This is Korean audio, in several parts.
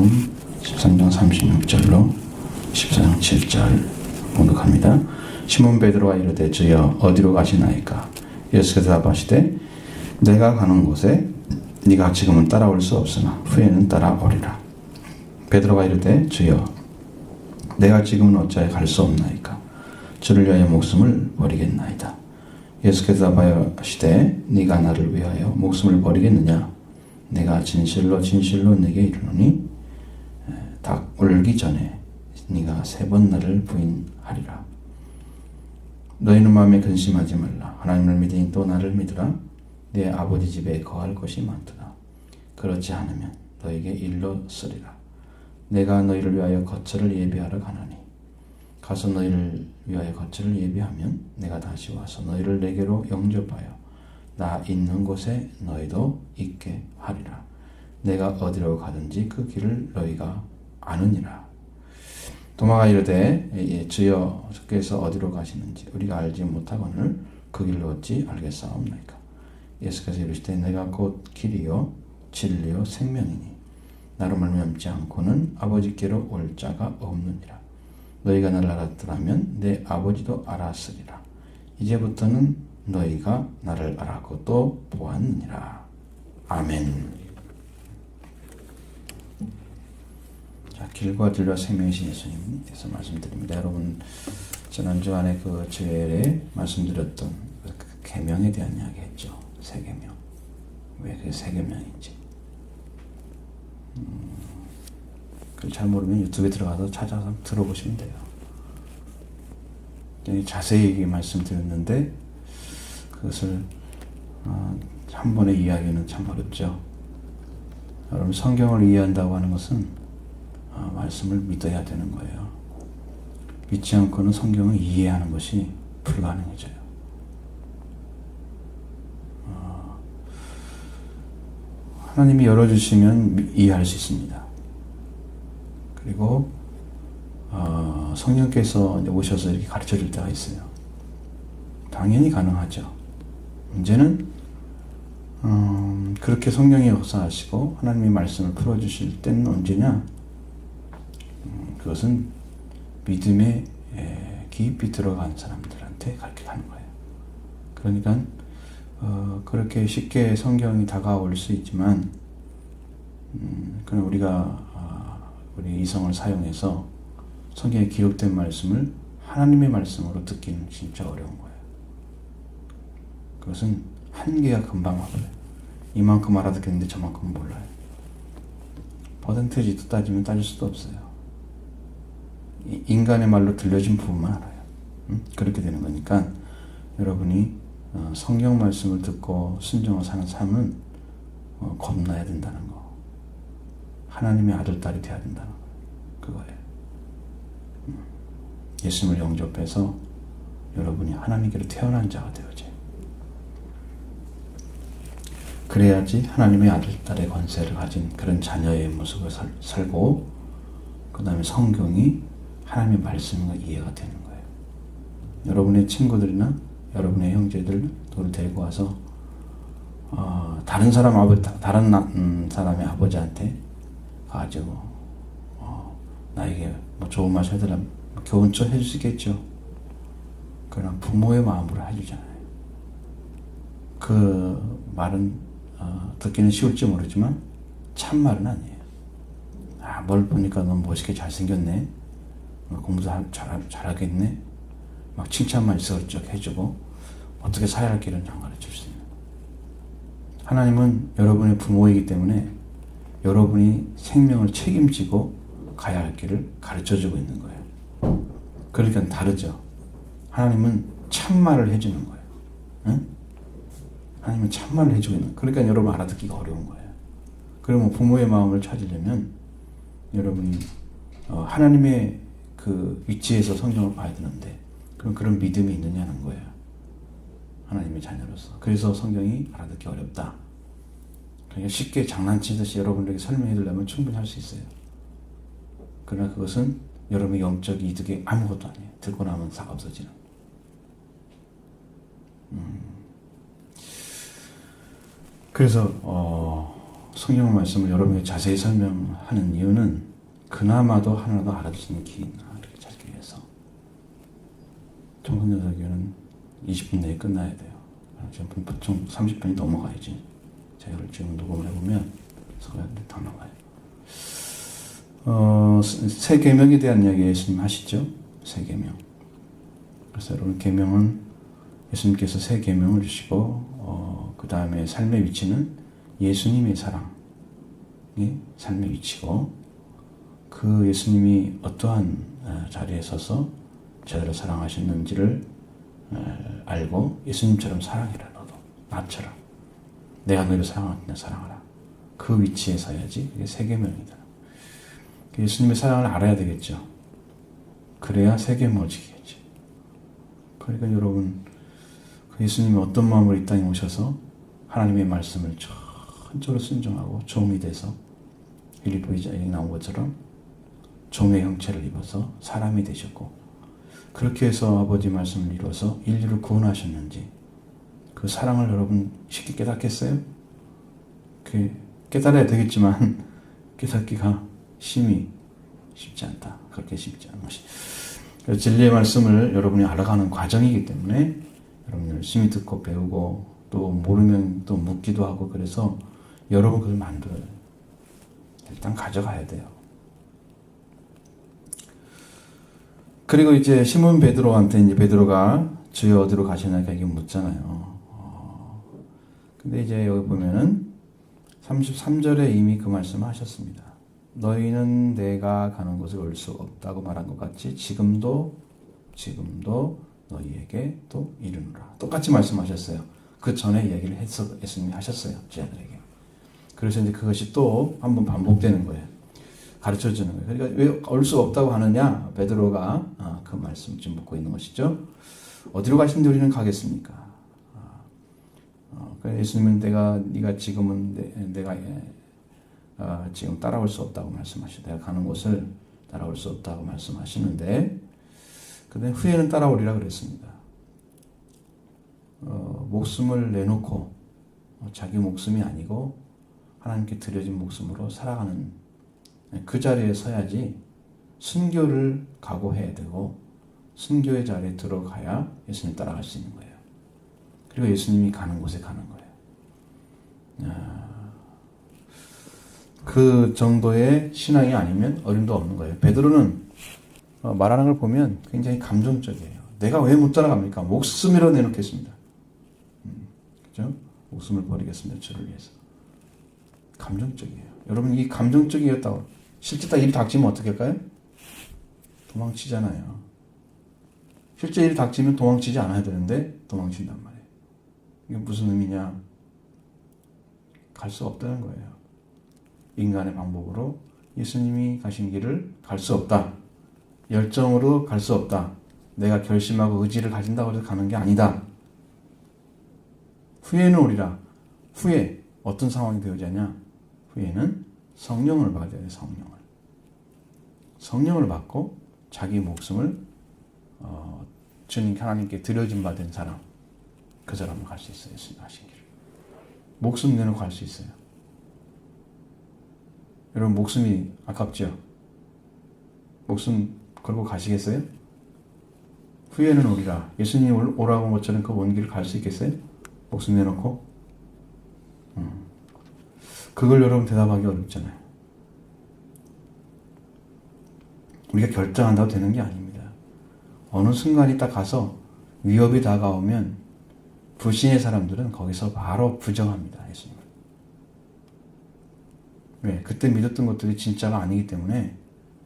마태복음 13장 36절로 14장 7절 봉독합니다. 시몬 베드로가 이르되 주여 어디로 가시나이까? 예수께서 답하시되 내가 가는 곳에 네가 지금은 따라올 수 없으나 후에는 따라오리라. 베드로가 이르되 주여 내가 지금은 어찌하여 갈 수 없나이까? 주를 위하여 목숨을 버리겠나이다. 예수께서 답하시되 네가 나를 위하여 목숨을 버리겠느냐? 내가 진실로 진실로 네게 이르노니 닭 울기 전에 네가 3번 나를 부인하리라. 너희는 마음에 근심하지 말라. 하나님을 믿으니 또 나를 믿으라. 내 아버지 집에 거할 것이 많도다. 그렇지 않으면 너에게 일러 쓰리라. 내가 너희를 위하여 거처를 예비하러 가노니 가서 너희를 위하여 거처를 예비하면 내가 다시 와서 너희를 내게로 영접하여 나 있는 곳에 너희도 있게 하리라. 내가 어디로 가든지 그 길을 너희가 아느니라. 도마가 이르되 주여 주께서 어디로 가시는지 우리가 알지 못하거늘 그 길로 어찌 알겠사옵나이까? 예수께서 이르시되 내가 곧 길이요 진리요 생명이니 나로 말미암지 않고는 아버지께로 올 자가 없느니라. 너희가 나를 알았더라면 내 아버지도 알았으리라. 이제부터는 너희가 나를 알았고 또 보았느니라. 아멘. 자, 길과 진리와 생명이신 예수님께서 말씀드립니다. 여러분 지난주 안에 그 주일에 말씀드렸던 그 계명에 대한 이야기했죠. 3계명. 왜 그게 3계명인지. 그걸 잘 모르면 유튜브에 들어가서 찾아서 들어보시면 돼요. 자세히 말씀드렸는데 그것을 한 번에 이해하기는 참 어렵죠. 여러분 성경을 이해한다고 하는 것은 말씀을 믿어야 되는 거예요. 믿지 않고는 성경을 이해하는 것이 불가능해져요. 하나님이 열어주시면 이해할 수 있습니다. 그리고 성령께서 오셔서 이렇게 가르쳐 줄 때가 있어요. 당연히 가능하죠. 문제는 그렇게 성령이 역사하시고 하나님의 말씀을 풀어주실 때는 언제냐? 그것은 믿음에 깊이 들어간 사람들한테 그렇게 가는 거예요. 그러니까 그렇게 쉽게 성경이 다가올 수 있지만 그냥 우리 이성을 사용해서 성경에 기록된 말씀을 하나님의 말씀으로 듣기는 진짜 어려운 거예요. 그것은 한계가 금방 와버려요. 이만큼 알아듣겠는데 저만큼은 몰라요. 퍼센테이지도 따지면 따질 수도 없어요. 인간의 말로 들려진 부분만 알아요. 그렇게 되는 거니까 여러분이 성경 말씀을 듣고 순종을 사는 삶은 겁나야 된다는 거. 하나님의 아들, 딸이 되어야 된다는 거. 그거예요. 예수님을 영접해서 여러분이 하나님께로 태어난 자가 되어져요. 그래야지 하나님의 아들, 딸의 권세를 가진 그런 자녀의 모습을 살고 그 다음에 성경이 하나님의 말씀과 이해가 되는 거예요. 여러분의 친구들이나 여러분의 형제들을 데리고 와서 다른 사람의 아버지한테 가지고 나에게 뭐 좋은 말 해달라 교훈 좀 해줄 수 있겠죠. 그러나 부모의 마음으로 해주잖아요. 그 말은 듣기는 쉬울지 모르지만 참말은 아니에요. 뭘 보니까 넌 멋있게 잘생겼네. 공부도 잘하겠네. 막 칭찬만 있어서 해주고 어떻게 살아야 할 길은 안 가르쳐 주세요. 하나님은 여러분의 부모이기 때문에 여러분이 생명을 책임지고 가야 할 길을 가르쳐주고 있는 거예요. 그러니까 다르죠. 하나님은 참말을 해주는 거예요. 응? 하나님은 참말을 해주고 있는 거예요. 그러니까 여러분 알아듣기가 어려운 거예요. 그러면 부모의 마음을 찾으려면 여러분이 하나님의 그 위치에서 성경을 봐야 되는데 그럼 그런 믿음이 있느냐는 거예요. 하나님의 자녀로서. 그래서 성경이 알아듣기 어렵다. 그러니까 쉽게 장난치듯이 여러분에게 설명해 드리려면 충분히 할 수 있어요. 그러나 그것은 여러분의 영적 이득이 아무것도 아니에요. 듣고 나면 싹 없어지는. 그래서 성경 말씀을 여러분에게 자세히 설명하는 이유는 그나마도 하나라도 알아듣는 길이나 이렇게 찾기 위해서. 청소년설교는 20분 내에 끝나야 돼요. 지금 보통 30분이 넘어가야지. 제가 지금 녹음을 해보면 서가는데 다 나와요. 새 계명에 대한 이야기 예수님 하시죠? 새 계명. 그래서 여러분 계명은 예수님께서 새 계명을 주시고 그 다음에 삶의 위치는 예수님의 사랑이 삶의 위치고 그 예수님이 어떠한 자리에 서서 저희를 사랑하셨는지를 알고 예수님처럼 사랑해라. 너도 나처럼 내가 너를 사랑하느냐 사랑하라. 그 위치에 서야지. 이게 새 계명이다. 예수님의 사랑을 알아야 되겠죠. 그래야 새 계명을 지키겠지. 그러니까 여러분 그 예수님이 어떤 마음으로 이 땅에 오셔서 하나님의 말씀을 전적으로 순종하고 종이 돼서 빌립보 2장에 나온 것처럼 종의 형체를 입어서 사람이 되셨고 그렇게 해서 아버지 말씀을 이루어서 인류를 구원하셨는지 그 사랑을 여러분 쉽게 깨닫겠어요? 깨달아야 되겠지만 깨닫기가 심히 쉽지 않다. 그렇게 쉽지 않은 것이. 진리의 말씀을 여러분이 알아가는 과정이기 때문에 여러분 열심히 듣고 배우고 또 모르면 또 묻기도 하고 그래서 여러분 그걸 만들어요. 일단 가져가야 돼요. 그리고 이제 시몬 베드로한테 이제 베드로가 주여 어디로 가시나이까 이게 묻잖아요. 근데 이제 여기 보면은 33절에 이미 그 말씀을 하셨습니다. 너희는 내가 가는 곳을 올 수 없다고 말한 것 같이 지금도 너희에게 또 이르노라. 똑같이 말씀하셨어요. 그 전에 이야기를 예수님이 하셨어요. 제자들에게. 그래서 이제 그것이 또 한 번 반복되는 거예요. 가르쳐 주는 거예요. 그러니까 왜 올 수 없다고 하느냐? 베드로가 그 말씀 좀 묻고 있는 것이죠. 어디로 가시는데 우리는 가겠습니까? 예수님은 네가 지금은 내가 지금 따라올 수 없다고 말씀하시고 내가 가는 곳을 따라올 수 없다고 말씀하시는데 그다음에 후에는 따라오리라 그랬습니다. 목숨을 내놓고 자기 목숨이 아니고 하나님께 드려진 목숨으로 살아가는 그 자리에 서야지 순교를 각오해야 되고 순교의 자리에 들어가야 예수님 따라갈 수 있는 거예요. 그리고 예수님이 가는 곳에 가는 거예요. 그 정도의 신앙이 아니면 어림도 없는 거예요. 베드로는 말하는 걸 보면 굉장히 감정적이에요. 내가 왜 못 따라갑니까? 목숨이라도 내놓겠습니다. 그죠? 목숨을 버리겠습니다. 주를 위해서. 감정적이에요. 여러분 이 감정적이었다고 실제 딱 일이 닥치면 어떻게 할까요? 도망치잖아요. 실제 일이 닥치면 도망치지 않아야 되는데 도망친단 말이에요. 이게 무슨 의미냐? 갈 수 없다는 거예요. 인간의 방법으로 예수님이 가신 길을 갈 수 없다. 열정으로 갈 수 없다. 내가 결심하고 의지를 가진다고 해서 가는 게 아니다. 후에는 오리라. 후에 어떤 상황이 되어지냐? 후에는 성령을 받아야 돼요. 성령을 받고 자기 목숨을 주님 하나님께 드려진 바 된 사람 그 사람은 갈 수 있어요. 예수님 하신 길. 목숨 내놓고 갈 수 있어요. 여러분 목숨이 아깝죠? 목숨 걸고 가시겠어요? 후에는 오리라. 예수님이 오라고 한 것처럼 그 먼 길을 갈 수 있겠어요? 목숨 내놓고? 그걸 여러분 대답하기 어렵잖아요. 우리가 결정한다고 되는 게 아닙니다. 어느 순간이 딱 가서 위협이 다가오면 불신의 사람들은 거기서 바로 부정합니다. 예수님을. 왜? 그때 믿었던 것들이 진짜가 아니기 때문에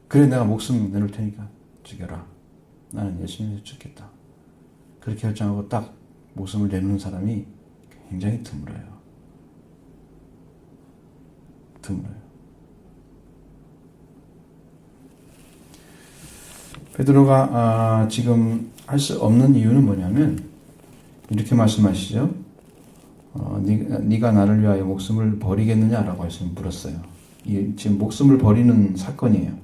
그래 내가 목숨 내놓을 테니까 죽여라. 나는 예수님에서 죽겠다. 그렇게 결정하고 딱 목숨을 내놓는 사람이 굉장히 드물어요. 베드로가 지금 할 수 없는 이유는 뭐냐면 이렇게 말씀하시죠. 네가 나를 위하여 목숨을 버리겠느냐라고 예수님 물었어요. 지금 목숨을 버리는 사건이에요.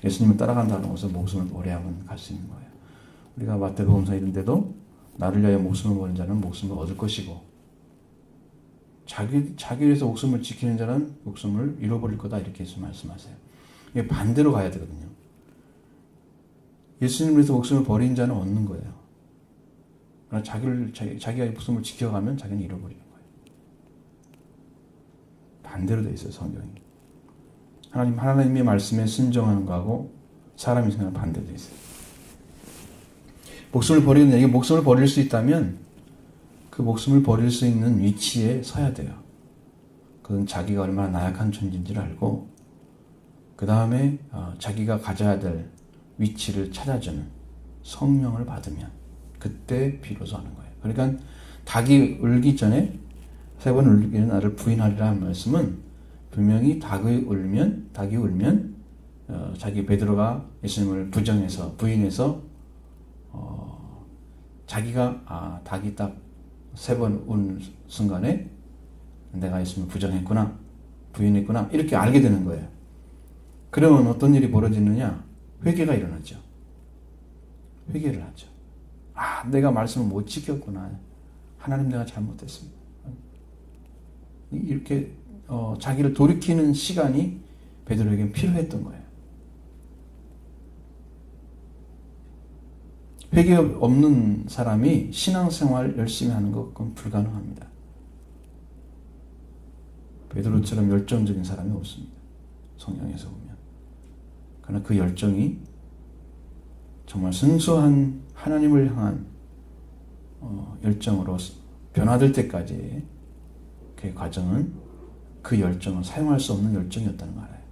예수님을 따라간다는 것은 목숨을 버려야만 갈 수 있는 거예요. 우리가 마태복음서 이런 데도 나를 위하여 목숨을 버린 자는 목숨을 얻을 것이고 자기 위해서 목숨을 지키는 자는 목숨을 잃어버릴 거다 이렇게 예수 말씀하세요. 이게 반대로 가야 되거든요. 예수님을 위해서 목숨을 버린 자는 얻는 거예요. 그러나 자기가 목숨을 지켜가면 자기는 잃어버리는 거예요. 반대로 돼 있어요, 성경이. 하나님의 말씀에 순종하는 거하고 사람이 생각하는 반대로 돼 있어요. 목숨을 버리는, 이게 목숨을 버릴 수 있다면 그 목숨을 버릴 수 있는 위치에 서야 돼요. 그건 자기가 얼마나 나약한 존재인지를 알고 그 다음에 자기가 가져야 될 위치를 찾아주는 성령을 받으면 그때 비로소 하는 거예요. 그러니까 닭이 울기 전에 3번 울기는 나를 부인하리라 한 말씀은 분명히 닭이 울면 자기 베드로가 예수님을 부인해서 자기가 닭이 딱 3번 운 순간에 내가 예수님을 부인했구나 이렇게 알게 되는 거예요. 그러면 어떤 일이 벌어지느냐? 회개가 일어나죠. 회개를 하죠. 내가 말씀을 못 지켰구나. 하나님 내가 잘못했습니다. 이렇게 자기를 돌이키는 시간이 베드로에겐 필요했던 거예요. 회개 없는 사람이 신앙생활 열심히 하는 건 불가능합니다. 베드로처럼 열정적인 사람이 없습니다. 성경에서 보면. 그러나 그 열정이 정말 순수한 하나님을 향한 열정으로 변화될 때까지의 그 과정은 그 열정은 사용할 수 없는 열정이었다는 걸 알아요.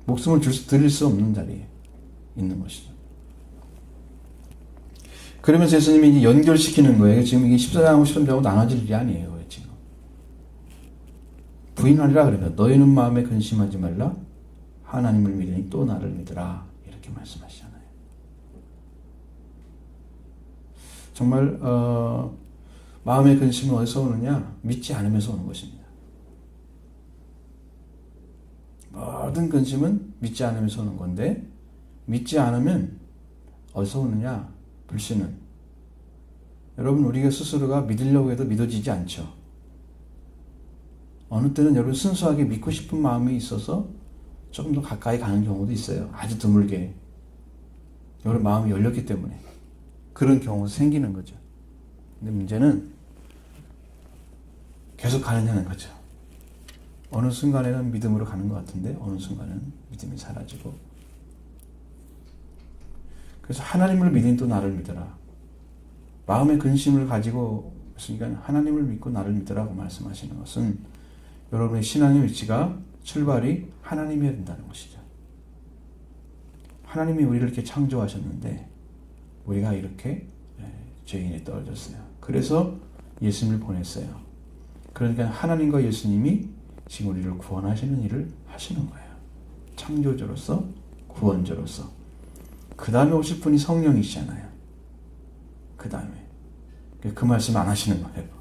목숨을 드릴 수 없는 자리에 있는 것이죠. 그러면서 예수님이 이제 연결시키는 거예요. 지금 이게 14장하고 13장하고 나눠질 일이 아니에요. 지금. 부인하리라 그러면 너희는 마음에 근심하지 말라. 하나님을 믿으니 또 나를 믿으라. 이렇게 말씀하시잖아요. 정말 마음의 근심은 어디서 오느냐? 믿지 않으면서 오는 것입니다. 모든 근심은 믿지 않으면서 오는 건데 믿지 않으면 어디서 오느냐? 불신은. 여러분 우리가 스스로가 믿으려고 해도 믿어지지 않죠. 어느 때는 여러분 순수하게 믿고 싶은 마음이 있어서 조금 더 가까이 가는 경우도 있어요. 아주 드물게. 여러분 마음이 열렸기 때문에 그런 경우가 생기는 거죠. 근데 문제는 계속 가느냐는 거죠. 어느 순간에는 믿음으로 가는 것 같은데 어느 순간은 믿음이 사라지고 그래서 하나님을 믿으니 또 나를 믿어라. 마음의 근심을 가지고 있으니까 하나님을 믿고 나를 믿으라고 말씀하시는 것은 여러분의 신앙의 위치가 출발이 하나님이어야 된다는 것이죠. 하나님이 우리를 이렇게 창조하셨는데 우리가 이렇게 죄인에 떨어졌어요. 그래서 예수님을 보냈어요. 그러니까 하나님과 예수님이 지금 우리를 구원하시는 일을 하시는 거예요. 창조주로서 구원자로서. 그 다음에 오실 분이 성령이시잖아요. 그 다음에 그 말씀 안 하시는 거예요.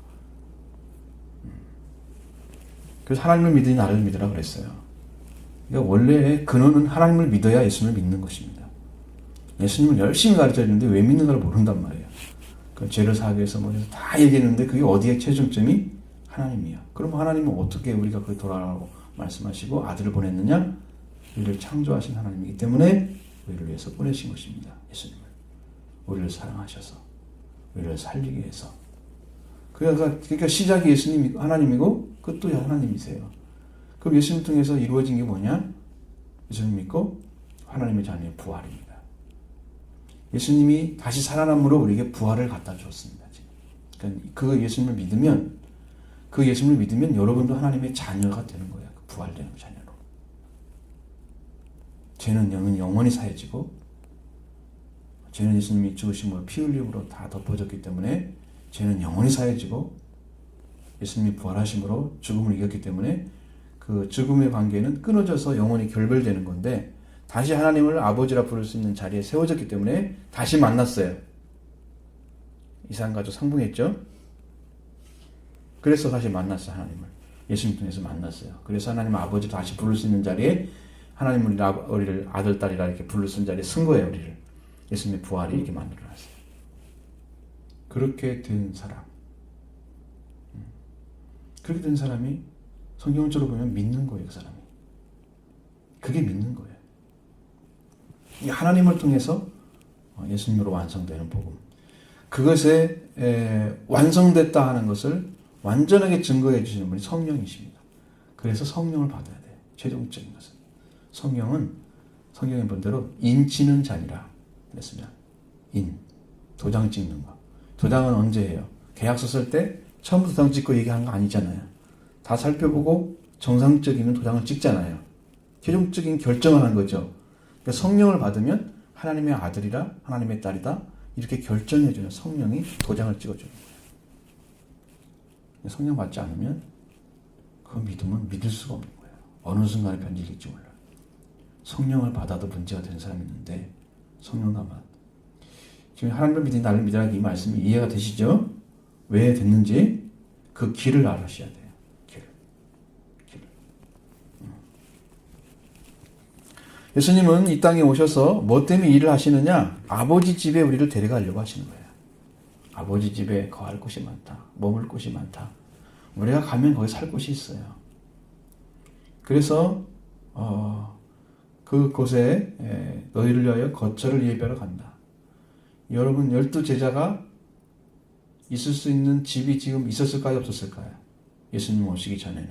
그래서 하나님을 믿으니 나를 믿으라 그랬어요. 그러니까 원래 근원은 하나님을 믿어야 예수님을 믿는 것입니다. 예수님을 열심히 가르쳐 주는데 왜 믿는가를 모른단 말이에요. 그 죄를 사하기 위해서 다 얘기했는데 그게 어디에 최종점이 하나님이야. 그럼 하나님은 어떻게 우리가 그걸 돌아가라고 말씀하시고 아들을 보냈느냐? 우리를 창조하신 하나님이기 때문에 우리를 위해서 보내신 것입니다. 예수님을. 우리를 사랑하셔서 우리를 살리기 위해서. 그러니까 시작이 예수님이 하나님이고 끝도 하나님이세요. 그럼 예수님 통해서 이루어진 게 뭐냐? 예수님 믿고 하나님의 자녀의 부활입니다. 예수님이 다시 살아남으로 우리에게 부활을 갖다 주었습니다. 그러니까 그 예수님을 믿으면 여러분도 하나님의 자녀가 되는 거예요. 그 부활되는 자녀로. 죄는 영원히 사해지고 죄는 예수님이 죽으심으로 피 흘림으로 다 덮어졌기 때문에 죄는 영원히 사해지고 예수님이 부활하심으로 죽음을 이겼기 때문에 그 죽음의 관계는 끊어져서 영원히 결별되는 건데 다시 하나님을 아버지라 부를 수 있는 자리에 세워졌기 때문에 다시 만났어요. 이산가족 상봉했죠. 그래서 다시 만났어요. 하나님을. 예수님 통해서 만났어요. 그래서 하나님 아버지를 다시 부를 수 있는 자리에 하나님을 우리를 아들, 딸이라 이렇게 부를 수 있는 자리에 쓴 거예요. 우리를. 예수님의 부활이 이렇게 만들어놨어요. 그렇게 된 사람. 그렇게 된 사람이 성경적으로 보면 믿는 거예요. 그 사람이. 그게 믿는 거예요. 이 하나님을 통해서 예수님으로 완성되는 복음. 그것에 완성됐다 하는 것을 완전하게 증거해 주시는 분이 성령이십니다. 그래서 성령을 받아야 돼요. 최종적인 것은. 성경의 본대로 인치는 자니라 그랬으면 도장 찍는 거. 도장은 언제 해요? 계약서 쓸 때 처음부터 도장 찍고 얘기하는 거 아니잖아요. 다 살펴보고 정상적이면 도장을 찍잖아요. 최종적인 결정을 하는 거죠. 그러니까 성령을 받으면 하나님의 아들이라 하나님의 딸이다 이렇게 결정해주는 성령이 도장을 찍어주는 거예요. 성령 받지 않으면 그 믿음은 믿을 수가 없는 거예요. 어느 순간에 변질될지 몰라요. 성령을 받아도 문제가 되는 사람이 있는데 성령을 안 받아. 지금 하나님을 믿으니 나를 믿으라 이 말씀이 이해가 되시죠? 왜 됐는지 그 길을 알으셔야 돼요. 길. 예수님은 이 땅에 오셔서 뭐 때문에 일을 하시느냐? 아버지 집에 우리를 데려가려고 하시는 거예요. 아버지 집에 거할 곳이 많다. 머물 곳이 많다. 우리가 가면 거기 살 곳이 있어요. 그래서 그곳에 너희를 위하여 거처를 예비하러 간다. 여러분 12제자가 있을 수 있는 집이 지금 있었을까요? 없었을까요? 예수님 오시기 전에는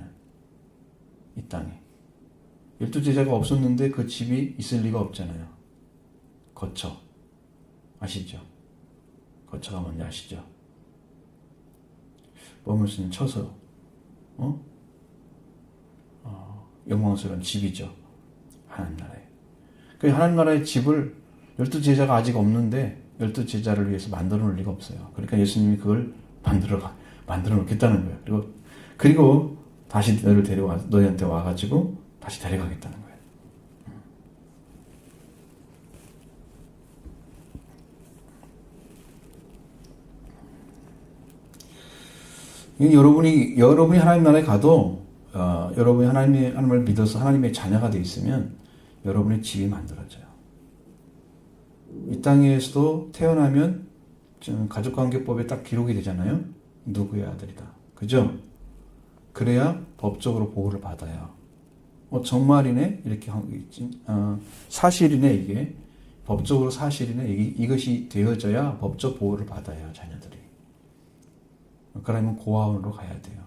이 땅에 12제자가 없었는데 그 집이 있을 리가 없잖아요. 거처 아시죠? 거처가 뭔지 아시죠? 머물 수 있는 처소 영광스러운 집이죠. 하나님 나라에. 그 하나님 나라의 집을 12제자가 아직 없는데 12제자를 위해서 만들어 놓을 리가 없어요. 그러니까 예수님이 그걸 만들어 놓겠다는 거예요. 그리고 다시 너희한테 와가지고 다시 데려가겠다는 거예요. 여러분이 하나님 나라에 가도 여러분이 하나님을 믿어서 하나님의 자녀가 되어 있으면 여러분의 집이 만들어져요. 이 땅에서도 태어나면 가족관계법에 딱 기록이 되잖아요. 누구의 아들이다. 그죠? 그래야 법적으로 보호를 받아요. 정말이네? 이렇게 사실이네 이게. 법적으로 사실이네. 이것이 되어져야 법적 보호를 받아요. 자녀들이. 그러면 고아원으로 가야 돼요.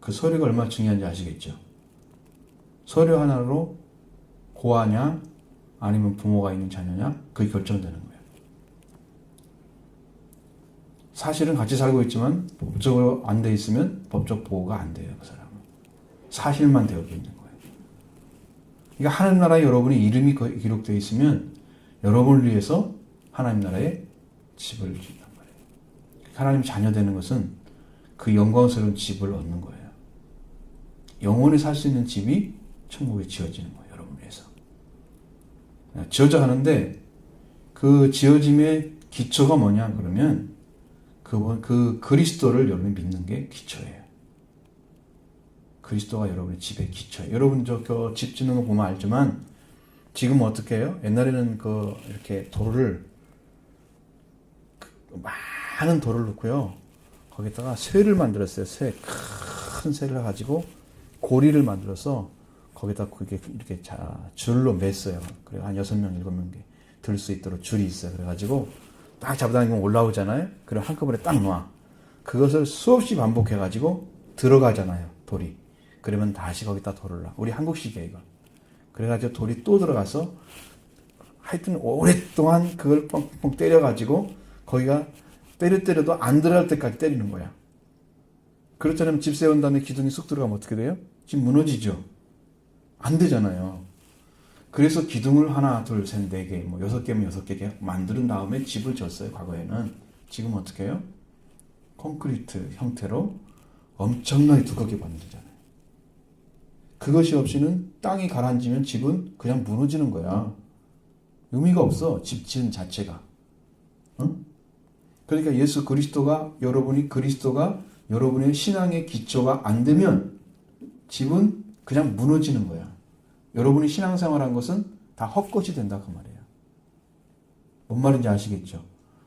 그 서류가 얼마나 중요한지 아시겠죠? 서류 하나로 고아냐 아니면 부모가 있는 자녀냐 그게 결정되는 거예요. 사실은 같이 살고 있지만 법적으로 안 돼 있으면 법적 보호가 안 돼요. 그 사람은. 사실만 되어 있는 거예요. 그러니까 하나님 나라에 여러분의 이름이 기록되어 있으면 여러분을 위해서 하나님 나라에 집을 준단 말이에요. 하나님 자녀 되는 것은 그 영광스러운 집을 얻는 거예요. 영원히 살 수 있는 집이 천국에 지어지는 거예요. 여러분을 위해서. 지어져 가는데 그 지어짐의 기초가 뭐냐 그러면 그 그리스도를 여러분이 믿는 게 기초예요. 그리스도가 여러분의 집의 기초예요. 여러분 집 짓는 거 보면 알지만 지금 어떻게 해요? 옛날에는 이렇게 많은 돌을 넣고요. 거기다가 쇠를 만들었어요. 큰 쇠를 가지고 고리를 만들어서 거기다 그게 이렇게 줄로 맸어요. 그래 한 6명, 7명 들 수 있도록 줄이 있어요. 그래가지고 딱 잡아당기면 올라오잖아요. 그럼 한꺼번에 딱 놔. 그것을 수없이 반복해가지고 들어가잖아요. 돌이. 그러면 다시 거기다 돌을 놔. 우리 한국식이에요, 이거. 그래가지고 돌이 또 들어가서 하여튼 오랫동안 그걸 뻥뻥 때려가지고 거기가 때려도 안 들어갈 때까지 때리는 거야. 그렇잖아요. 집 세운 다음에 기둥이 쑥 들어가면 어떻게 돼요? 집 무너지죠. 안 되잖아요. 그래서 기둥을 하나, 둘, 셋, 4개, 6개면 6개 만든 다음에 집을 졌어요. 과거에는. 지금 어떻게 해요? 콘크리트 형태로 엄청나게 두껍게 만들잖아요. 그것이 없이는 땅이 가라앉으면 집은 그냥 무너지는 거야. 의미가 없어. 집 지은 자체가. 응? 그러니까 예수 그리스도가 여러분의 신앙의 기초가 안 되면 집은 그냥 무너지는 거야. 여러분이 신앙생활한 것은 다 헛것이 된다 그 말이에요. 뭔 말인지 아시겠죠?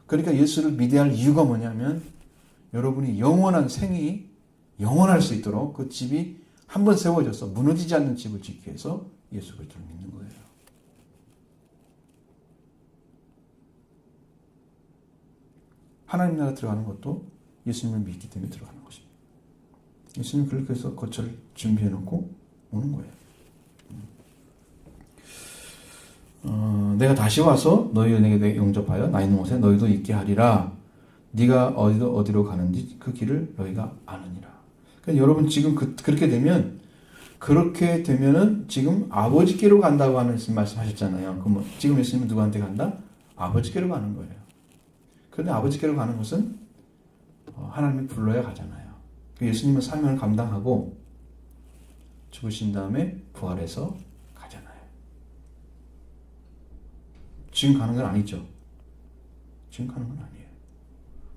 그러니까 예수를 믿어야 할 이유가 뭐냐면 여러분이 영원한 생이 영원할 수 있도록 그 집이 한번 세워져서 무너지지 않는 집을 짓기 위해서 예수 그리스도를 믿는 거예요. 하나님 나라 들어가는 것도 예수님을 믿기 때문에 들어가는 것입니다. 예수님 그렇게 해서 거처를 준비해 놓고 오는 거예요. 내가 다시 와서 너희에게 영접하여 나 있는 곳에 너희도 있게 하리라. 네가 어디로 가는지 그 길을 너희가 아느니라. 그러니까 여러분 지금 그렇게 되면은 지금 아버지께로 간다고 하는 말씀하셨잖아요. 그럼 지금 예수님은 누구한테 간다? 아버지께로 가는 거예요. 그런데 아버지께로 가는 것은 하나님이 불러야 가잖아요. 예수님은 사명을 감당하고 죽으신 다음에 부활해서 가잖아요. 지금 가는 건 아니죠. 지금 가는 건 아니에요.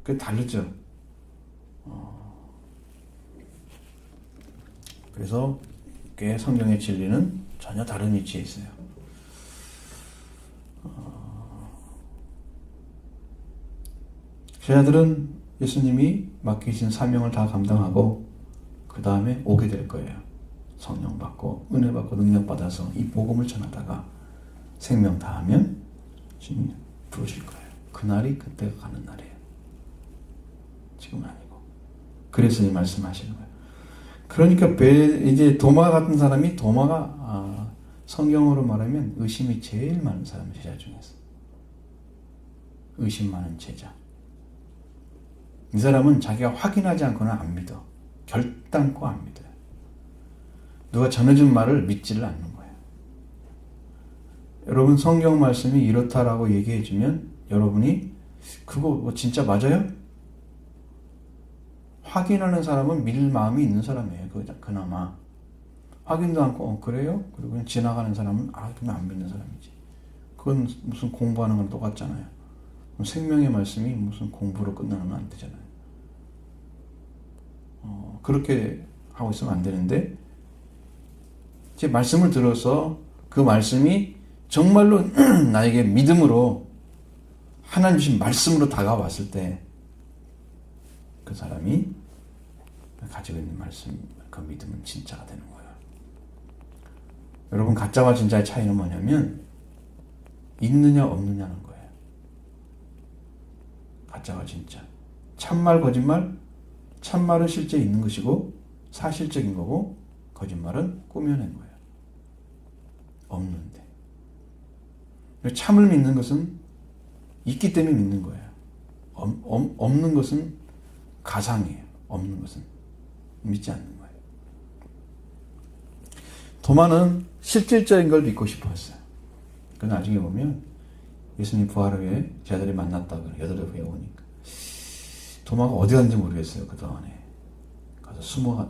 그게 다르죠. 그래서 꽤 성경의 진리는 전혀 다른 위치에 있어요. 제자들은 예수님이 맡기신 사명을 다 감당하고 그 다음에 오게 될 거예요. 성령 받고 은혜 받고 능력 받아서 이 복음을 전하다가 생명 다하면 주님이 부르실 거예요. 그날이 그때가 가는 날이에요. 지금은 아니고. 그래서 이 말씀하시는 거예요. 그러니까 이제 도마 같은 사람이 성경으로 말하면 의심이 제일 많은 사람이 제자 중에서 의심 많은 제자. 이 사람은 자기가 확인하지 않고는 안 믿어. 결단코 안 믿어요. 누가 전해준 말을 믿지를 않는 거예요. 여러분 성경 말씀이 이렇다라고 얘기해주면 여러분이 그거 진짜 맞아요? 확인하는 사람은 믿을 마음이 있는 사람이에요. 그나마. 확인도 않고 그래요? 그리고 그냥 지나가는 사람은 그러면 안 믿는 사람이지. 그건 무슨 공부하는 건 똑같잖아요. 생명의 말씀이 무슨 공부로 끝나는 건 안 되잖아요. 그렇게 하고 있으면 안 되는데 제 말씀을 들어서 그 말씀이 정말로 나에게 믿음으로 하나님 주신 말씀으로 다가왔을 때 그 사람이 가지고 있는 말씀, 그 믿음은 진짜가 되는 거예요. 여러분 가짜와 진짜의 차이는 뭐냐면 있느냐 없느냐는 거예요. 가짜와 진짜. 참말 거짓말, 참말은 실제 있는 것이고 사실적인 거고 거짓말은 꾸며낸 거예요. 없는데. 참을 믿는 것은 있기 때문에 믿는 거예요. 없는 것은 가상이에요. 없는 것은 믿지 않는 거예요. 도마는 실질적인 걸 믿고 싶었어요. 그 나중에 보면 예수님 부활 후에 제자들이 만났다고 여덟 후에 오니까 도마가 어디 갔는지 모르겠어요. 그동안에 가서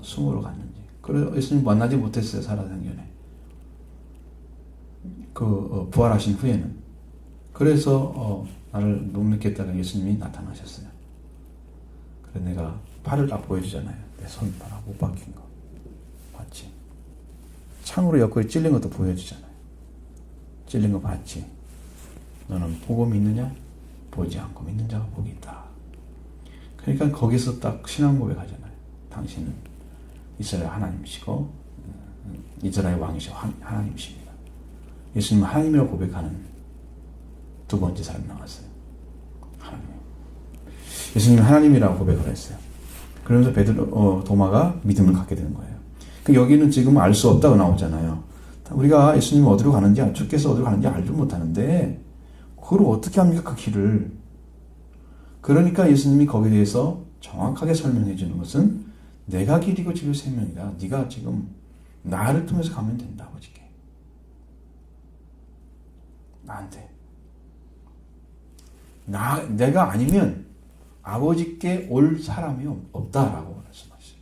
숨으러 갔는지. 그래서 예수님 만나지 못했어요. 살아생전에. 부활하신 후에는. 그래서 나를 못 믿겠다고 예수님이 나타나셨어요. 그래서 내가 팔을 다 보여주잖아요. 내 손 봐라. 못 박힌 거. 봤지? 창으로 옆구리 찔린 것도 보여주잖아요. 찔린 거 봤지? 너는 보고 믿느냐? 보지 않고 믿는 자가 복이 있다. 그러니까 거기서 딱 신앙 고백하잖아요. 당신은 이스라엘 하나님이시고 이스라엘 왕이시고 하나님이십니다. 예수님은 하나님이라고 고백하는 두 번째 사람이 나왔어요. 하나님. 예수님은 하나님이라고 고백을 했어요. 그러면서 도마가 믿음을 갖게 되는 거예요. 여기는 지금 알 수 없다고 나오잖아요. 우리가 예수님이 어디로 가는지, 주께서 어디로 가는지 알지 못하는데 그걸 어떻게 합니까? 그 길을. 그러니까 예수님이 거기에 대해서 정확하게 설명해 주는 것은 내가 길이고 진리요 생명이다. 네가 지금 나를 통해서 가면 된다. 아버지께. 나한테. 내가 아니면 아버지께 올 사람이 없다라고 말씀하셨어요.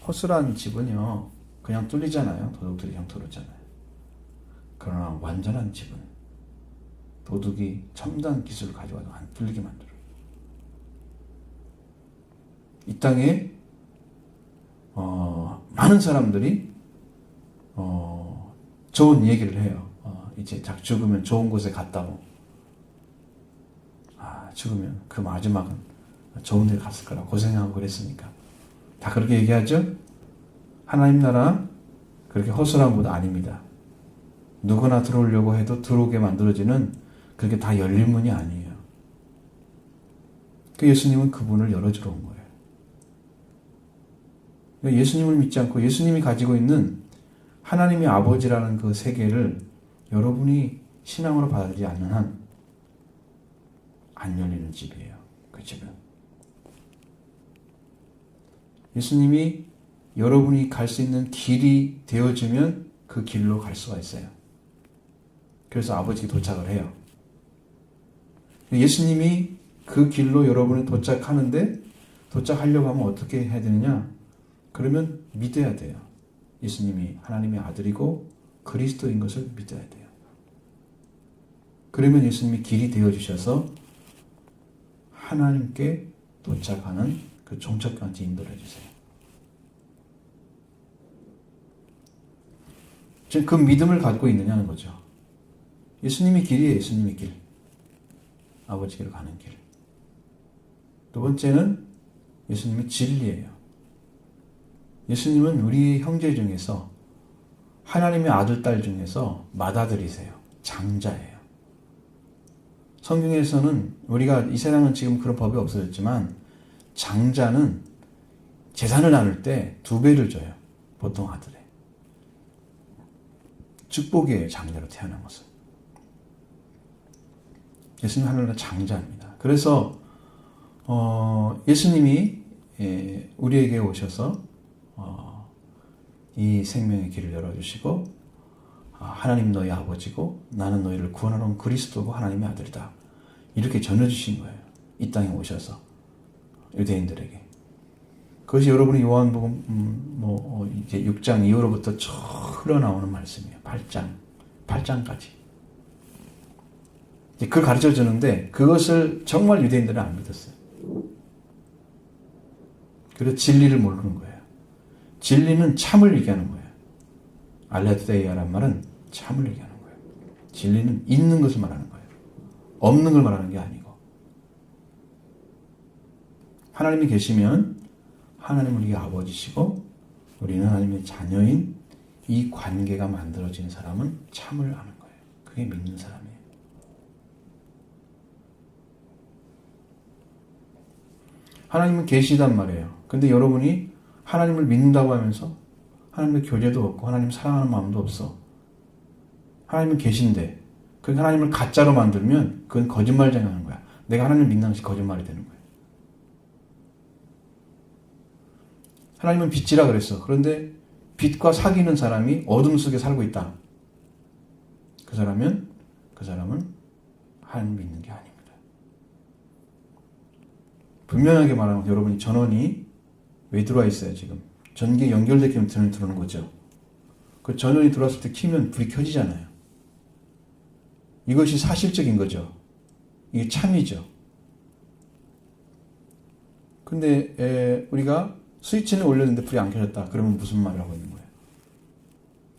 허술한 집은요, 그냥 뚫리잖아요. 도둑들이 그냥 뚫었잖아요. 그러나 완전한 집은 도둑이 첨단 기술을 가져와도 안 뚫리게 만들어요. 이 땅에 많은 사람들이 좋은 얘기를 해요. 이제 죽으면 좋은 곳에 갔다고. 죽으면 그 마지막은 좋은 데 갔을 거라고 고생하고 그랬으니까. 다 그렇게 얘기하죠? 하나님 나라 그렇게 허술한 곳 아닙니다. 누구나 들어오려고 해도 들어오게 만들어지는 그렇게 다 열린 문이 아니에요. 그 예수님은 그 문을 열어주러 온 거예요. 예수님을 믿지 않고 예수님이 가지고 있는 하나님의 아버지라는 그 세계를 여러분이 신앙으로 받아들이지 않는 한 안 열리는 집이에요. 그 집은. 예수님이 여러분이 갈 수 있는 길이 되어주면 그 길로 갈 수가 있어요. 그래서 아버지께 도착을 해요. 예수님이 그 길로 여러분이 도착하는데 도착하려고 하면 어떻게 해야 되느냐? 그러면 믿어야 돼요. 예수님이 하나님의 아들이고 그리스도인 것을 믿어야 돼요. 그러면 예수님이 길이 되어주셔서 하나님께 도착하는 그 종착까지 인도해 주세요. 지금 그 믿음을 갖고 있느냐는 거죠. 예수님이 길이에요. 예수님의 길. 아버지께로 가는 길. 두 번째는 예수님이 진리예요. 예수님은 우리 형제 중에서 하나님의 아들, 딸 중에서 맏아들이세요. 장자예요. 성경에서는 우리가 이 세상은 지금 그런 법이 없어졌지만 장자는 재산을 나눌 때 2배를 줘요. 보통 아들에. 축복이에요. 장자로 태어난 것은. 예수님 하늘나라 장자입니다. 그래서 예수님이 우리에게 오셔서 이 생명의 길을 열어주시고 하나님 너희 아버지고 나는 너희를 구원하러 온 그리스도고 하나님의 아들이다. 이렇게 전해주신 거예요. 이 땅에 오셔서 유대인들에게. 그것이 여러분이 요한복음 이제 6장 이후로부터 쭉 흘러나오는 말씀이에요. 8장까지. 그걸 가르쳐 주는데 그것을 정말 유대인들은 안 믿었어요. 그래서 진리를 모르는 거예요. 진리는 참을 얘기하는 거예요. 알레the이아란 말은 참을 얘기하는 거예요. 진리는 있는 것을 말하는 거예요. 없는 걸 말하는 게 아니고. 하나님이 계시면 하나님은 우리 아버지시고 우리는 하나님의 자녀인 이 관계가 만들어진 사람은 참을 아는 거예요. 그게 믿는 사람이에요. 하나님은 계시단 말이에요. 근데 여러분이 하나님을 믿는다고 하면서 하나님의 교제도 없고 하나님 사랑하는 마음도 없어. 하나님은 계신데 그 하나님을 가짜로 만들면 그건 거짓말쟁이 하는 거야. 내가 하나님을 믿는 것이 거짓말이 되는 거야. 하나님은 빛이라 그랬어. 그런데 빛과 사귀는 사람이 어둠 속에 살고 있다. 그 사람은 하나님 믿는 게 아닙니다. 분명하게 말하면 여러분이 전원이 왜 들어와 있어요 지금? 전기에 연결됐기 때문에 전원이 들어오는 거죠. 그 전원이 들어왔을 때 키면 불이 켜지잖아요. 이것이 사실적인 거죠. 이게 참이죠. 근데 우리가 스위치는 올렸는데 불이 안 켜졌다. 그러면 무슨 말을 하고 있는 거예요?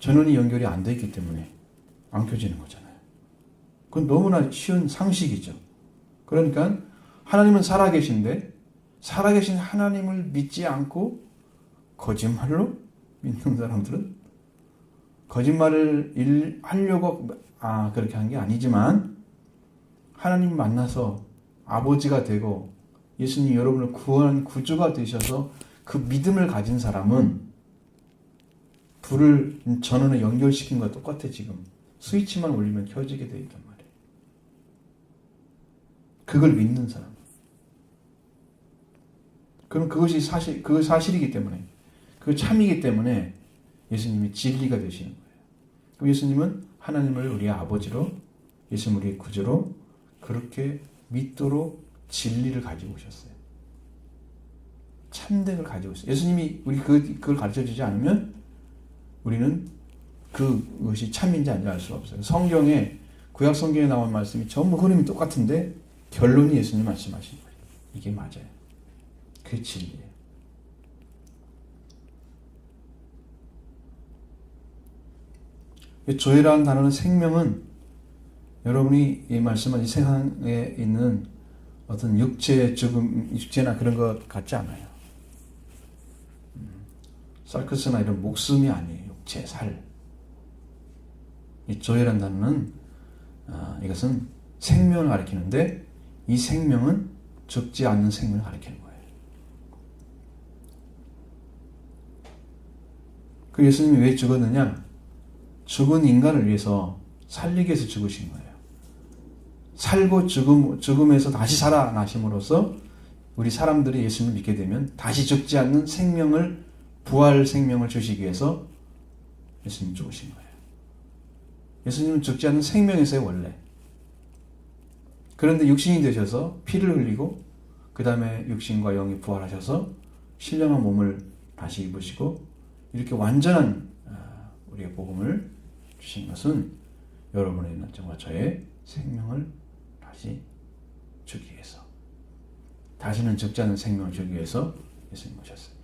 전원이 연결이 안 돼 있기 때문에 안 켜지는 거잖아요. 그건 너무나 쉬운 상식이죠. 그러니까 하나님은 살아계신데 살아계신 하나님을 믿지 않고 거짓말로 믿는 사람들은 거짓말을 하려고 그렇게 한 게 아니지만 하나님 만나서 아버지가 되고 예수님 여러분을 구원한 구주가 되셔서 그 믿음을 가진 사람은 불을 전원에 연결시킨 것과 똑같아. 지금 스위치만 올리면 켜지게 돼 있단 말이에요. 그걸 믿는 사람. 그럼 그것이 사실이기 때문에 그 참이기 때문에 예수님이 진리가 되시는 거예요. 그럼 예수님은 하나님을 우리의 아버지로 예수님 우리의 구주로 그렇게 믿도록 진리를 가지고 오셨어요. 참된 걸 가지고 있어요. 예수님이 우리 그걸 가르쳐 주지 않으면 우리는 그것이 참인지 아닌지 알 수가 없어요. 성경에 구약 성경에 나온 말씀이 전부 흐름이 똑같은데 결론이 예수님 말씀하신 거예요. 이게 맞아요. 그게 진리예요. 조회라는 단어는 생명은 여러분이 이 말씀은 이 세상에 있는 어떤 육체의 죽음, 육체나 그런 것 같지 않아요. sarcas나 이런 목숨이 아니에요. 육체, 살. 이 조이라는 단어는 이것은 생명을 가리키는데 이 생명은 죽지 않는 생명을 가리키는 거예요. 그 예수님이 왜 죽었느냐? 죽은 인간을 위해서 살리기 위해서 죽으신 거예요. 살고 죽음에서 다시 살아나심으로써 우리 사람들이 예수님을 믿게 되면 다시 죽지 않는 생명을, 부활 생명을 주시기 위해서 예수님이 죽으신 거예요. 예수님은 죽지 않는 생명이세요, 원래. 그런데 육신이 되셔서 피를 흘리고 그 다음에 육신과 영이 부활하셔서 신령한 몸을 다시 입으시고 이렇게 완전한 우리의 복음을 주신 것은 여러분의 정말 저의 생명을 다시 주기 위해서, 다시는 죽지 않는 생명을 주기 위해서 예수님 오셨어요.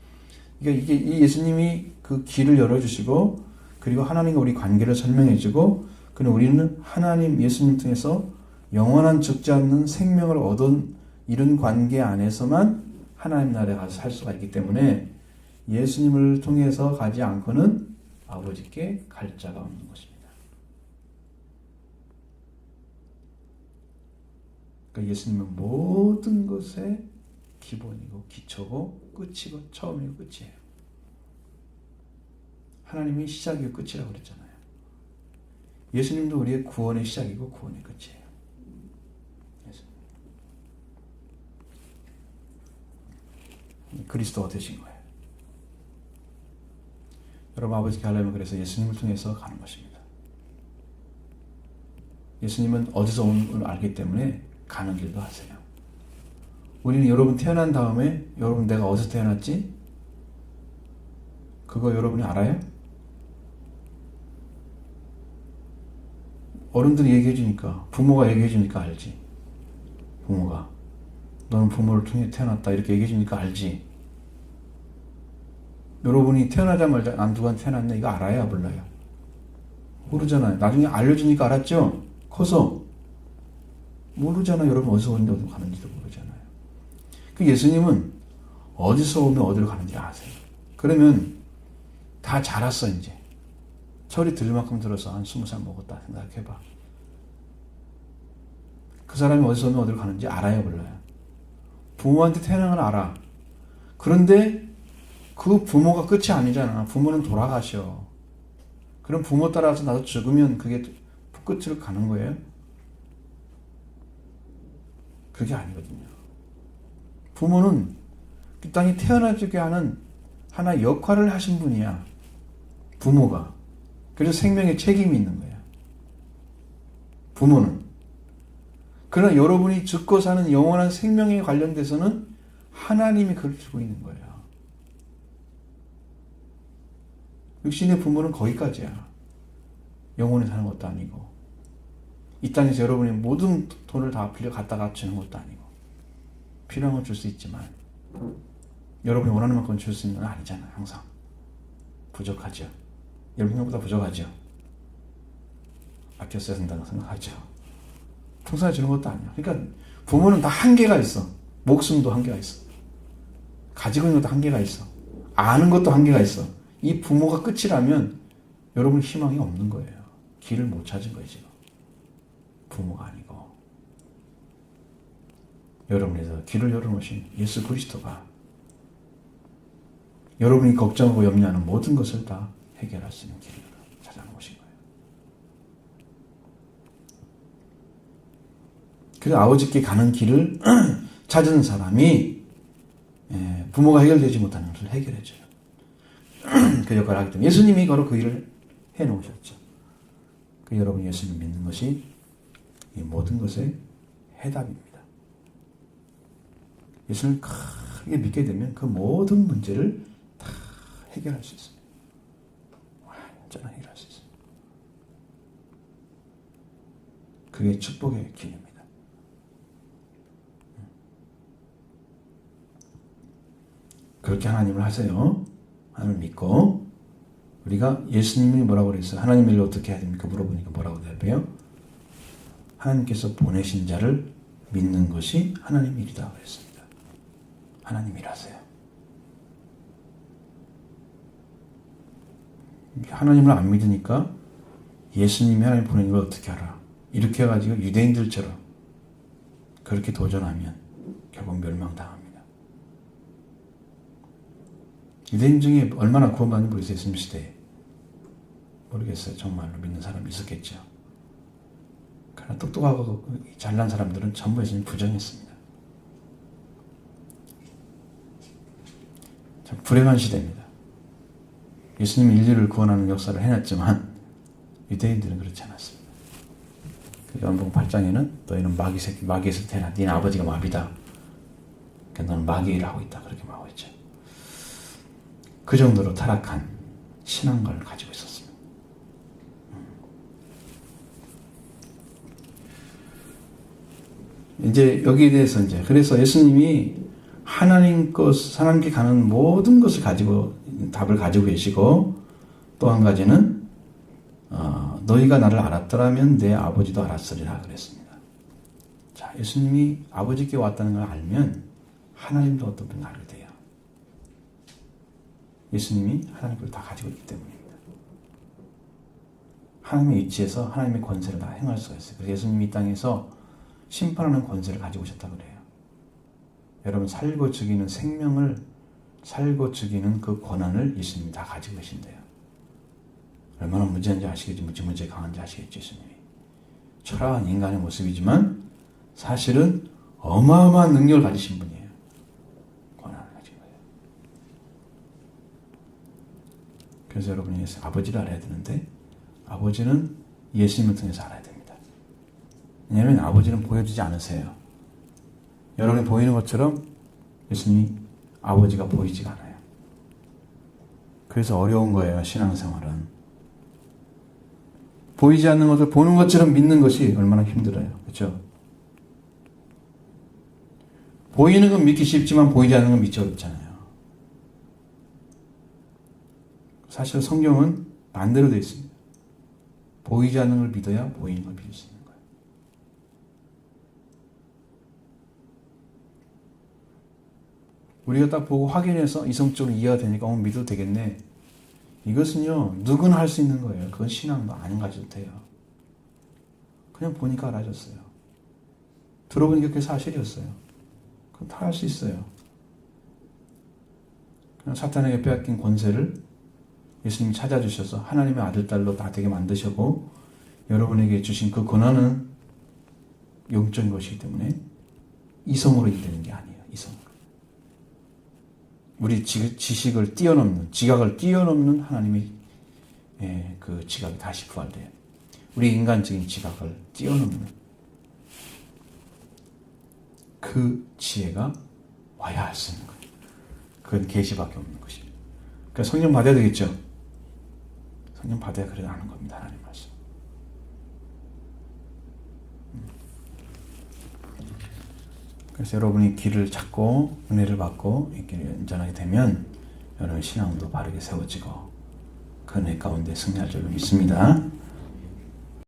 그러니까 이 예수님이 그 길을 열어주시고 그리고 하나님과 우리 관계를 설명해주고 그리고 우리는 하나님 예수님 통해서 영원한 죽지 않는 생명을 얻은 이런 관계 안에서만 하나님 나라에 가서 살 수가 있기 때문에 예수님을 통해서 가지 않고는 아버지께 갈 자가 없는 것입니다. 그러니까 예수님은 모든 것의 기본이고 기초고 끝이고 처음이고 끝이에요. 하나님이 시작이고 끝이라고 그랬잖아요. 예수님도 우리의 구원의 시작이고 구원의 끝이에요. 그리스도가 되신 거예요. 여러분 아버지께 가려면 그래서 예수님을 통해서 가는 것입니다. 예수님은 어디서 온 걸 알기 때문에 가는 길도 하세요. 우리는 여러분 태어난 다음에 여러분 내가 어디서 태어났지? 그거 여러분이 알아요? 어른들이 얘기해 주니까, 부모가 얘기해 주니까 알지. 부모가 너는 부모를 통해 태어났다 이렇게 얘기해 주니까 알지. 여러분이 태어나자마자 난 누구한테 태어났냐 이거 알아야 몰라요? 모르잖아요. 나중에 알려주니까 알았죠? 커서 모르잖아요. 여러분 어디서 오는데 어디로 가는지도 모르잖아요. 그 예수님은 어디서 오면 어디로 가는지 아세요. 그러면 다 자랐어 이제. 철이 들 만큼 들어서 한 20살 먹었다 생각해봐. 그 사람이 어디서 오면 어디로 가는지 알아요 몰라요? 부모한테 태어난 건 알아. 그런데 그 부모가 끝이 아니잖아. 부모는 돌아가셔. 그럼 부모 따라서 나도 죽으면 그게 끝으로 가는 거예요? 그게 아니거든요. 부모는 이 땅에 태어나게 하는 하나의 역할을 하신 분이야. 부모가. 그래서 생명에 책임이 있는 거야. 부모는. 그러나 여러분이 죽고 사는 영원한 생명에 관련돼서는 하나님이 그걸 주고 있는 거예요. 육신의 부모는 거기까지야. 영원히 사는 것도 아니고 이 땅에서 여러분이 모든 돈을 다 빌려 갖다가 주는 것도 아니고 필요한 건 줄 수 있지만 여러분이 원하는 만큼 줄 수 있는 건 아니잖아요. 항상 부족하죠. 여러분 생각보다 부족하죠. 아껴 써야 된다고 생각하죠. 풍성하게 주는 것도 아니야. 그러니까 부모는 다 한계가 있어. 목숨도 한계가 있어. 가지고 있는 것도 한계가 있어. 아는 것도 한계가 있어. 이 부모가 끝이라면 여러분 희망이 없는 거예요. 길을 못 찾은 거예요 지금. 부모가 아니고 여러분에서 길을 열어놓으신 예수 그리스도가 여러분이 걱정하고 염려하는 모든 것을 다 해결할 수 있는 길을 찾아놓으신 거예요. 그래서 아버지께 가는 길을 찾은 사람이 부모가 해결되지 못하는 것을 해결해줘요. 그 역할을 하기 때문에 예수님이 바로 그 일을 해놓으셨죠. 그 여러분 예수님 믿는 것이 이 모든 것의 해답입니다. 예수를 크게 믿게 되면 그 모든 문제를 다 해결할 수 있습니다. 완전히 해결할 수 있습니다. 그게 축복의 길입니다. 그렇게 하나님을 하세요. 하나님을 믿고 우리가 예수님이 뭐라고 그랬어요? 하나님 일을 어떻게 해야 됩니까? 물어보니까 뭐라고 대답해요? 하나님께서 보내신 자를 믿는 것이 하나님 일이다 그랬습니다. 하나님 일하세요. 하나님을 안 믿으니까 예수님이 하나님 보낸 걸 어떻게 알아? 이렇게 해가지고 유대인들처럼 그렇게 도전하면 결국 멸망당합니다. 유대인 중에 얼마나 구원받는 분이 있어요? 예수님 시대에. 모르겠어요. 정말로 믿는 사람이 있었겠죠. 그러나 똑똑하고 잘난 사람들은 전부 예수님 부정했습니다. 참 불행한 시대입니다. 예수님이 인류를 구원하는 역사를 해냈지만 유대인들은 그렇지 않았습니다. 요한복음 8장에는 너희는 마귀에서 태어나 네 아버지가 마비다. 그러니까 너는 마귀 일을 하고 있다. 그렇게 말하고 있죠. 그 정도로 타락한 신앙관을 가지고 있었습니다. 이제 여기에 대해서 그래서 예수님이 하나님께 가는 모든 것을 가지고 답을 가지고 계시고 또 한 가지는 너희가 나를 알았더라면 내 아버지도 알았으리라 그랬습니다. 자, 예수님이 아버지께 왔다는 걸 알면 하나님도 어떤 분을 알게 돼요. 예수님이 하나님 걸 다 가지고 있기 때문입니다. 하나님의 위치에서 하나님의 권세를 다 행할 수가 있어요. 그래서 예수님이 이 땅에서 심판하는 권세를 가지고 오셨다고 그래요. 여러분 살고 죽이는 생명을 살고 죽이는 그 권한을 예수님이 다 가지고 계신대요. 얼마나 문제인지 아시겠죠? 문제 강한지 아시겠죠? 예수님이. 초라한 인간의 모습이지만 사실은 어마어마한 능력을 가지신 분이에요. 권한을 가지고 있어요. 그래서 여러분이 아버지를 알아야 되는데 아버지는 예수님을 통해서 알아야 됩니다. 왜냐하면 아버지는 보여주지 않으세요. 여러분이 보이는 것처럼 예수님이 아버지가 보이지가 않아요. 그래서 어려운 거예요. 신앙생활은. 보이지 않는 것을 보는 것처럼 믿는 것이 얼마나 힘들어요. 그렇죠? 보이는 건 믿기 쉽지만 보이지 않는 건 믿기 어렵잖아요. 사실 성경은 반대로 되어 있습니다. 보이지 않는 걸 믿어야 보이는 걸 믿을 수 있는 거예요. 우리가 딱 보고 확인해서 이성적으로 이해가 되니까 믿어도 되겠네. 이것은요, 누구나 할 수 있는 거예요. 그건 신앙도 안 가져도 돼요. 그냥 보니까 알아졌어요. 들어보니까 그게 사실이었어요. 그건 다 할 수 있어요. 그냥 사탄에게 빼앗긴 권세를 예수님이 찾아주셔서 하나님의 아들, 딸로 다 되게 만드셨고 여러분에게 주신 그 권한은 영적인 것이기 때문에 이성으로 이되는 게 아니에요. 이성으로. 우리 지식을 뛰어넘는, 지각을 뛰어넘는 하나님의 그 지각이 다시 부활돼요. 우리 인간적인 지각을 뛰어넘는 그 지혜가 와야 할 수 있는 거예요. 그건 계시밖에 없는 것입니다. 그러니까 성령 받아야 되겠죠. 성령 받아야 그래도 아는 겁니다. 하나님 말씀. 그래서 여러분이 길을 찾고 은혜를 받고 이 길을 연전하게 되면 여러분 신앙도 바르게 세워지고 그 은혜 가운데 승리할 줄로 믿습니다.